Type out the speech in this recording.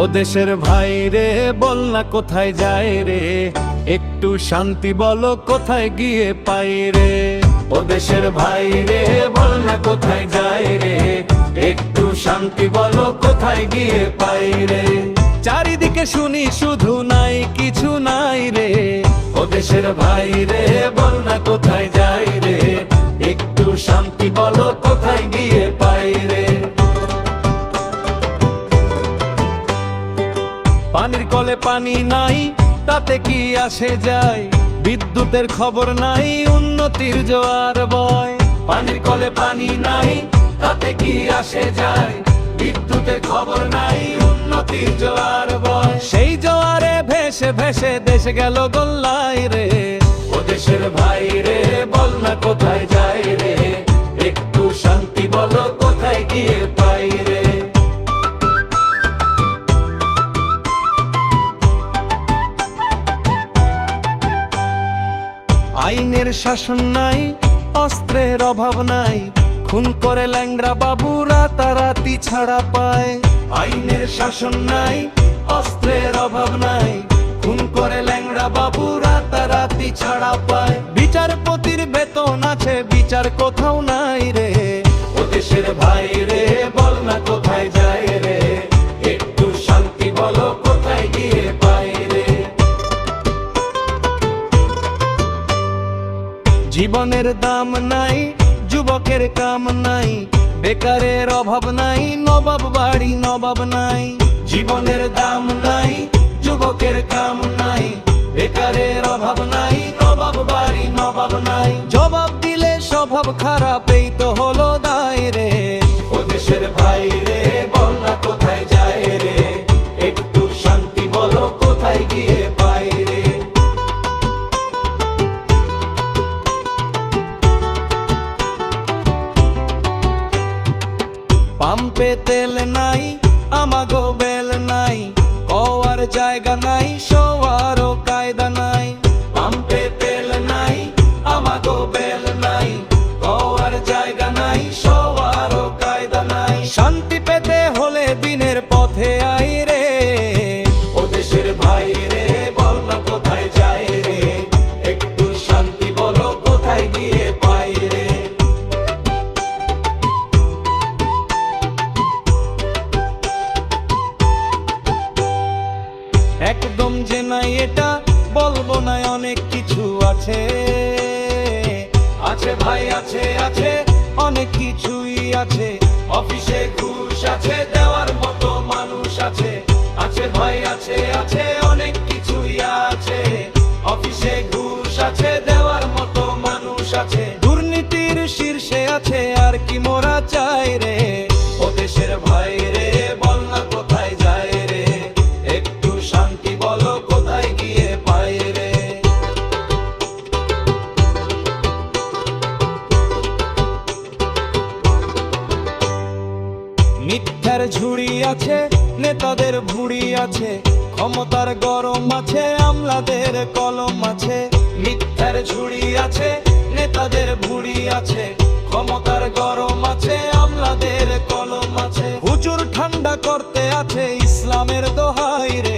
ও দেশের ভাই রে বল না কোথায় যায় রে, একটু শান্তি বলো কোথায় গিয়ে পাই রে। ও দেশের ভাই রে বল না কোথায় যায় রে, একটু শান্তি বলো কোথায় গিয়ে পাই রে। চারিদিকে শুনি শুধু নাই কিছু নাই রে, ও দেশের ভাই রে বল না কোথায় যায় রে, একটু শান্তি বলো কোথায় গিয়ে পাই রে। পানির কলে পানি নাই তাতে কি আসে যায়, বিদ্যুতের খবর নাই উন্নতির জোয়ার বয়। পানির কলে পানি নাই তাতে কি আসে যায়, বিদ্যুতের খবর নাই উন্নতির জোয়ার বয়। সেই জোয়ারে ভেসে ভেসে দেশ গেল গোল্লায় রে, ও দেশের ভাই রে বল না কোথায় যায় রে, একটু শান্তি বলো কোথায় গিয়ে পাই রে। আইনের শাসন নাই, অস্ত্রের অভাব নাই, খুন করে ল্যাংড়া বাবু রাতারাতি ছাড়া পায়। আইনের শাসন নাই, অস্ত্রের অভাব নাই, খুন করে ল্যাংড়া বাবু রাতারাতি ছাড়া পায়। বিচারপতির বেতন আছে, বিচার কোথাও নাই রে, ও দেশের ভাই রে বল না কোথায় যায় রে, একটু শান্তি বলো কোথায় গিয়ে পাই রে। জীবনের দাম নাই, যুবকের কাম নাই, বেকারের অভাব নাই, নবাব বাড়ি নবাব নাই। জীবনের দাম নাই, যুবকের কাম নাই, বেকারের অভাব নাই, নবাব বাড়ি নবাব নাই। জবাব দিলে স্বভাব খারাপ এই তো হলো দায় রে, ও দেশের ভাই রে বল না কোথায় যায় রে, একটু শান্তি বলো কোথায় গিয়ে পাই রে। পাম্পে তেল নাই, আমাগো বেল নাই, কওয়ার জায়গা নাই, শোয়ারও কায়দা নাই। পাম্পে তেল নাই, আমাগো বেল নাই, কওয়ার জায়গা নাই, শোয়ারও কায়দা নাই। শান্তি পেতে হলে দিনের পথে আই রে, ও দেশের ভাই রে বল না কোথায় যায় রে, একটু শান্তি বলো কোথায় গিয়ে পাই রে। একদম যে নাই এটা বলবো না, অনেক কিছু আছে, আছে ভাই আছে, আছে অনেক কিছুই আছে। অফিসে ঘুষ আছে, দেওয়ার মতো মানুষ আছে, আছে ভাই আছে, আছে অনেক কিছুই আছে। অফিসে ঘুষ আছে, দেওয়ার মতো মানুষ আছে, দুর্নীতির শীর্ষে আছে আর কি মোরা চাই রে, ও দেশের ভাই রে বল না কোথায় যায় রে, একটু শান্তি বলো কোথায় গিয়ে পাই রে। মিথ্যার ঝুড়ি আছে, নেতাদের ভুড়ি আছে, ক্ষমতার গরম আছে, আমলাদের কলম আছে। মিথ্যার ঝুড়ি আছে, নেতাদের ভুড়ি আছে, ক্ষমতার গরম আছে, আমলাদের কলম আছে। হুজুর ঠান্ডা করতে আছে ইসলামের দোহাই রে,